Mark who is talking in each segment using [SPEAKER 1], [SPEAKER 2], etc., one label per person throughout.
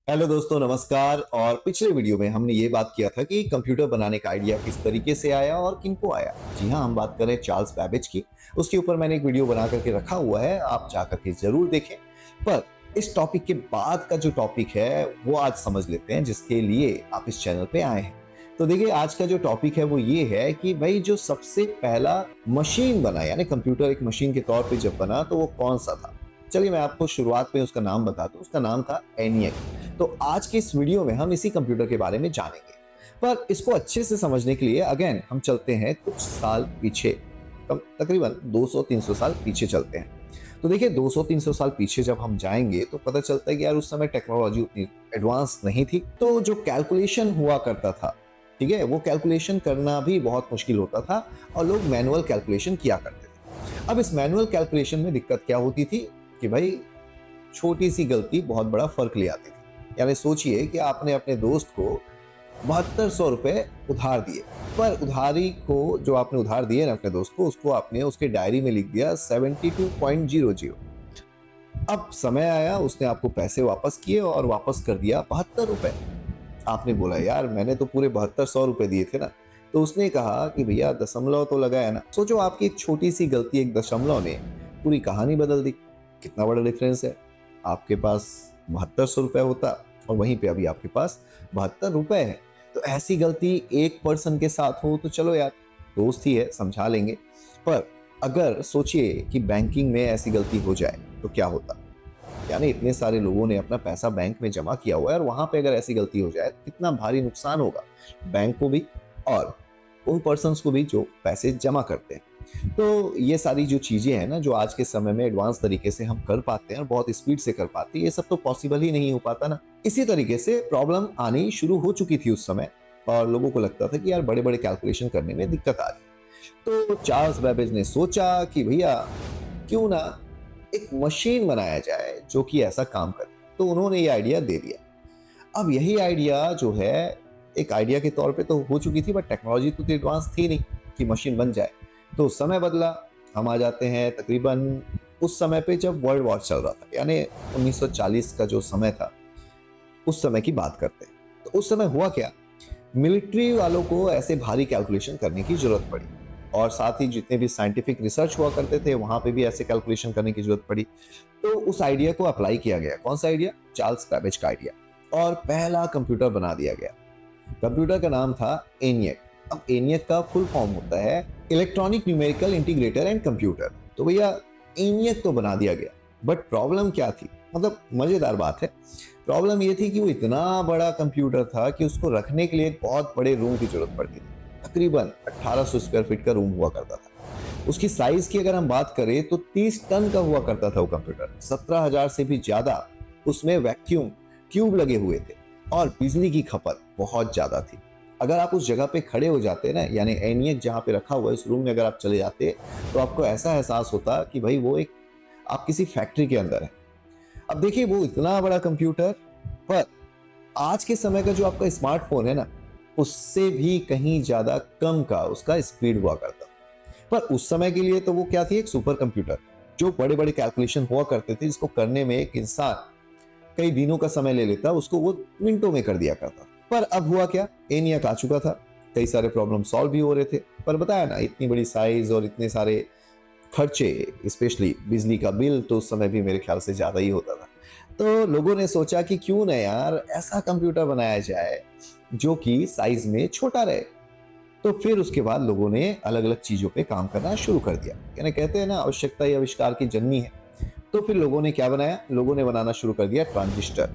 [SPEAKER 1] Hello दोस्तों, नमस्कार। और पिछले वीडियो में हमने ये बात किया था कि कंप्यूटर बनाने का आइडिया किस तरीके से आया और किनको आया। जी हाँ, हम बात करें चार्ल्स बैबेज की। उसके ऊपर मैंने एक वीडियो बना करके रखा हुआ है, आप जा करके जरूर देखें। पर इस टॉपिक के बाद का जो टॉपिक है वो आज समझ लेते हैं, जिसके लिए आप इस चैनल पे आए हैं। तो देखिए, आज का जो टॉपिक है वो ये है कि भाई जो सबसे पहला मशीन बना, यानी कंप्यूटर एक मशीन के तौर पे जब बना, तो वो कौन सा था। चलिए मैं आपको शुरुआत में उसका नाम बता दूं। उसका नाम था एनियक। तो आज के इस वीडियो में हम इसी कंप्यूटर के बारे में जानेंगे। पर इसको अच्छे से समझने के लिए अगेन हम चलते हैं कुछ साल पीछे, तकरीबन 200-300 साल पीछे चलते हैं। तो देखिए, 200-300 साल पीछे जब हम जाएंगे तो पता चलता है कि यार उस समय टेक्नोलॉजी उतनी एडवांस नहीं थी। तो जो कैलकुलेशन हुआ करता था, ठीक है, वो कैलकुलेशन करना भी बहुत मुश्किल होता था और लोग मैनुअल कैलकुलेशन किया करते थे। अब इस मैनुअल कैलकुलेशन में दिक्कत क्या होती थी कि भाई छोटी सी गलती बहुत बड़ा फर्क ले आती थी। यानी सोचिए कि आपने अपने दोस्त को 7200 रुपए उधार दिए, पर उधारी को जो आपने उधार दिए ना अपने दोस्त को, उसको आपने उसके डायरी में लिख दिया 72.00। अब समय आया, उसने आपको पैसे वापस किए और वापस कर दिया 72 रुपए। आपने बोला यार मैंने तो पूरे 7200 रुपए दिए थे ना। तो उसने कहा कि भैया दशमलव तो लगाया ना। सोचो, आपकी एक छोटी सी गलती, एक दशमलव ने पूरी कहानी बदल दी। कितना बड़ा डिफरेंस है। आपके पास 7200 रुपए होता और वहीं पे अभी आपके पास 72 रुपए है। तो ऐसी गलती एक पर्सन के साथ हो तो चलो यार, दोस्त ही है, समझा लेंगे। पर अगर सोचिए कि बैंकिंग में ऐसी गलती हो जाए तो क्या होता। यानी इतने सारे लोगों ने अपना पैसा बैंक में जमा किया हुआ है और वहां पे अगर ऐसी गलती हो जाए तो कितना भारी नुकसान होगा बैंक को भी और उन पर्सन्स को भी जो पैसे जमा करते हैं। तो ये सारी जो चीजें हैं ना, जो आज के समय में एडवांस तरीके से हम कर पाते हैं और बहुत स्पीड से कर पाते हैं, ये सब तो पॉसिबल ही नहीं हो पाता ना। इसी तरीके से प्रॉब्लम आनी शुरू हो चुकी थी उस समय और लोगों को लगता था कि यार बड़े बड़े कैलकुलेशन करने में दिक्कत आ रही है। तो चार्ल्स बेबेज ने सोचा कि भैया क्यों ना एक मशीन बनाया जाए जो कि ऐसा काम करे। तो उन्होंने ये आइडिया दे दिया। अब यही आइडिया जो है एक आइडिया के तौर पे तो हो चुकी थी, बट टेक्नोलॉजी तो एडवांस थी नहीं कि मशीन बन जाए। तो समय बदला। हम आ जाते हैं तकरीबन उस समय पे जब वर्ल्ड वॉर चल रहा था, यानी 1940 का जो समय था, उस समय की बात करते हैं। तो उस समय हुआ क्या, मिलिट्री वालों को ऐसे भारी कैलकुलेशन करने की जरूरत पड़ी और साथ ही जितने भी साइंटिफिक रिसर्च हुआ करते थे वहां पे भी ऐसे कैलकुलेशन करने की जरूरत पड़ी। तो उस आइडिया को अप्लाई किया गया। कौन सा आइडिया? चार्ल्स बैबेज का आइडिया। और पहला कंप्यूटर बना दिया गया। कंप्यूटर का नाम था एनियक। अब एनियक का फुल फॉर्म होता है electronic numerical integrator and computer. तो भैया एनियक तो बना दिया गया, बट प्रॉब्लम क्या थी? मतलब मजेदार बात है। प्रॉब्लम ये थी कि वो इतना बड़ा कंप्यूटर था कि उसको रखने के लिए एक बहुत बड़े रूम की जरूरत पड़ती थी। तकरीबन 1800 स्क्वायर फीट का रूम हुआ करता था। उसकी साइज की अगर हम बात करें तो 30 टन का हुआ करता था वो कंप्यूटर। 17,000 से भी ज्यादा उसमें वैक्यूम ट्यूब लगे हुए थे और बिजली की खपत बहुत ज्यादा थी। अगर आप उस जगह पे खड़े हो जाते ना, यानी एनियक जहाँ पे रखा हुआ है उस रूम में अगर आप चले जाते, तो आपको ऐसा एहसास होता कि भाई वो एक आप किसी फैक्ट्री के अंदर है। अब देखिए, वो इतना बड़ा कंप्यूटर, पर आज के समय का जो आपका स्मार्टफोन है ना, उससे भी कहीं ज्यादा कम का उसका स्पीड हुआ करता। पर उस समय के लिए तो वो क्या थी, एक सुपर कंप्यूटर जो बड़े बड़े कैलकुलेशन हुआ करते थे, जिसको करने में एक इंसान कई दिनों का समय ले लेता, उसको वो मिनटों में कर दिया करता। पर अब हुआ क्या, एनियक आ चुका था। कई सारे प्रॉब्लम सॉल्व भी हो रहे थे, पर बताया ना, इतनी बड़ी साइज और इतने सारे खर्चे, स्पेशली बिजली का बिल तो उस समय भी मेरे ख्याल से ज्यादा ही होता था। तो लोगों ने सोचा कि क्यों ना यार ऐसा कंप्यूटर बनाया जाए जो कि साइज में छोटा रहे। तो फिर उसके बाद लोगों ने अलग अलग चीजों पे काम करना शुरू कर दिया। यानी कहते हैं ना, आवश्यकता ही आविष्कार की जननी है। तो फिर लोगों ने क्या बनाया, लोगों ने बनाना शुरू कर दिया transistor,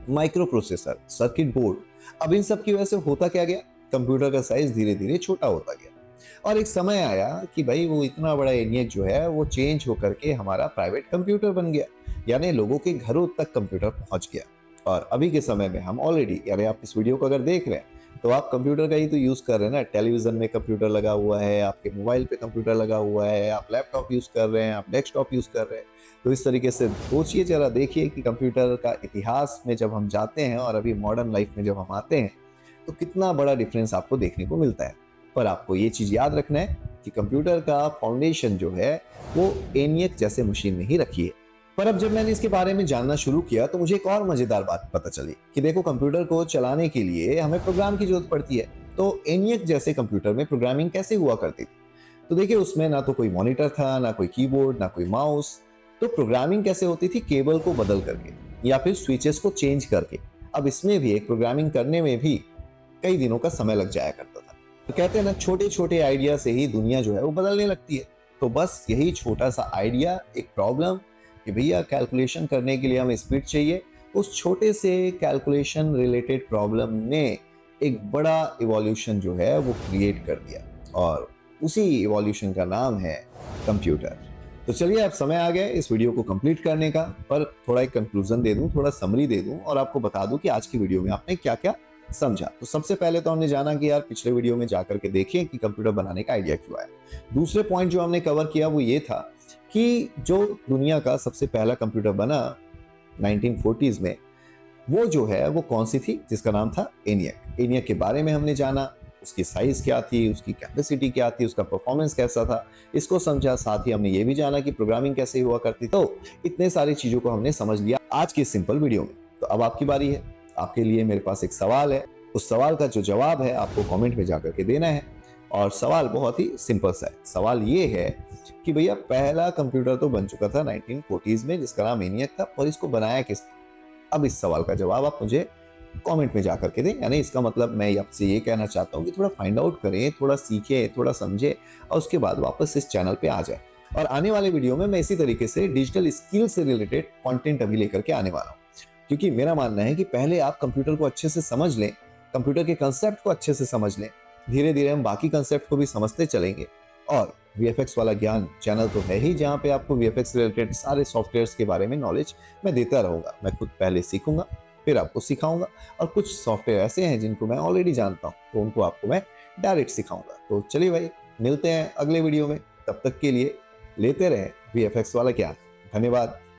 [SPEAKER 1] micro processor, circuit board. अब इन सब की वजह से होता क्या गया, कंप्यूटर का साइज धीरे धीरे छोटा होता गया। और एक समय आया कि भाई वो इतना बड़ा एनियक जो है वो चेंज होकर के हमारा प्राइवेट कंप्यूटर बन गया। यानी लोगों के घरों तक कंप्यूटर पहुंच गया। और अभी के समय में हम ऑलरेडी, यानी आप इस वीडियो को अगर देख रहे हैं तो आप कंप्यूटर का ही तो यूज कर रहे हैं ना। टेलीविजन में कंप्यूटर लगा हुआ है, आपके मोबाइल पे कंप्यूटर लगा हुआ है, आप लैपटॉप यूज कर रहे हैं, आप डेस्कटॉप यूज कर रहे हैं। तो इस तरीके से सोचिए जरा, देखिए कि कंप्यूटर का इतिहास में जब हम जाते हैं और अभी मॉडर्न लाइफ में जब हम आते हैं, तो कितना बड़ा डिफरेंस आपको देखने को मिलता है। पर आपको ये चीज याद रखना है कि कंप्यूटर का फाउंडेशन जो है वो एनियक जैसे मशीन ने ही रखी है। पर अब जब मैंने इसके बारे में जानना शुरू किया तो मुझे एक और मजेदार बात पता चली कि देखो, कंप्यूटर को चलाने के लिए हमें प्रोग्राम की जरूरत पड़ती है। तो ENIAC जैसे कंप्यूटर में प्रोग्रामिंग कैसे हुआ करती थी? तो देखिए, उसमें ना तो कोई मॉनिटर था, ना कोई कीबोर्ड, ना कोई माउस। तो प्रोग्रामिंग कैसे होती थी? केबल को बदल करके या फिर स्विचेस को चेंज करके। अब इसमें भी एक प्रोग्रामिंग करने में भी कई दिनों का समय लग जाया करता था। तो कहते हैं ना, छोटे छोटे आइडिया से ही दुनिया जो है वो बदलने लगती है। तो बस यही छोटा सा आइडिया, एक प्रॉब्लम कि भैया कैलकुलेशन करने के लिए हमें स्पीड चाहिए, उस छोटे से कैलकुलेशन रिलेटेड प्रॉब्लम ने एक बड़ा इवोल्यूशन जो है वो क्रिएट कर दिया, और उसी इवोल्यूशन का नाम है कंप्यूटर। तो चलिए, अब समय आ गया इस वीडियो को कंप्लीट करने का, पर थोड़ा एक कंक्लूजन दे दूं, थोड़ा समरी दे दूं और आपको बता दूं कि आज की वीडियो में आपने क्या क्या समझा। तो सबसे पहले तो हमने जाना कि यार पिछले वीडियो में जाकर के देखिए कि कंप्यूटर बनाने का आइडिया क्यों आया। दूसरे पॉइंट जो हमने कवर किया वो ये था कि जो दुनिया का सबसे पहला कंप्यूटर बना 1940s में, वो जो है वो कौन सी थी? जिसका नाम था ENIAC। ENIAC के बारे में हमने जाना, उसकी साइज क्या थी, उसकी कैपेसिटी क्या थी, उसका परफॉर्मेंस कैसा था, इसको समझा। साथ ही हमने ये भी जाना कि प्रोग्रामिंग कैसे हुआ करती। तो इतने सारी चीजों को हमने समझ लिया आज की सिंपल वीडियो में। तो अब आपकी बारी है। आपके लिए मेरे पास एक सवाल है, उस सवाल का जो जवाब है आपको कमेंट में जाकर के देना है। और सवाल बहुत ही सिंपल सा है। सवाल ये है कि भैया, पहला कंप्यूटर तो बन चुका था 1940s में जिसका नाम ENIAC था, और इसको बनाया किसने? अब इस सवाल का जवाब आप मुझे कमेंट में जाकर के दें। यानी इसका मतलब मैं आपसे ये कहना चाहता हूँ कि थोड़ा फाइंड आउट करें, थोड़ा सीखें, थोड़ा समझें, और उसके बाद वापस इस चैनल पे आ जाए। और आने वाले वीडियो में मैं इसी तरीके से डिजिटल स्किल से रिलेटेड कंटेंट अभी लेकर के आने वाला हूँ, क्योंकि मेरा मानना है कि पहले आप कंप्यूटर को अच्छे से समझ लें, कंप्यूटर के कंसेप्ट को अच्छे से समझ लें, धीरे धीरे हम बाकी कंसेप्ट को भी समझते चलेंगे। और VFX वाला ज्ञान चैनल तो है ही, जहाँ पे आपको VFX रिलेटेड सारे सॉफ्टवेयर्स के बारे में नॉलेज मैं देता रहूंगा। मैं खुद पहले सीखूंगा, फिर आपको सिखाऊंगा, और कुछ सॉफ्टवेयर ऐसे हैं जिनको मैं ऑलरेडी जानता हूँ, तो उनको आपको मैं डायरेक्ट सिखाऊंगा। तो चलिए भाई, मिलते हैं अगले वीडियो में। तब तक के लिए लेते रहें VFX वाला ज्ञान। धन्यवाद।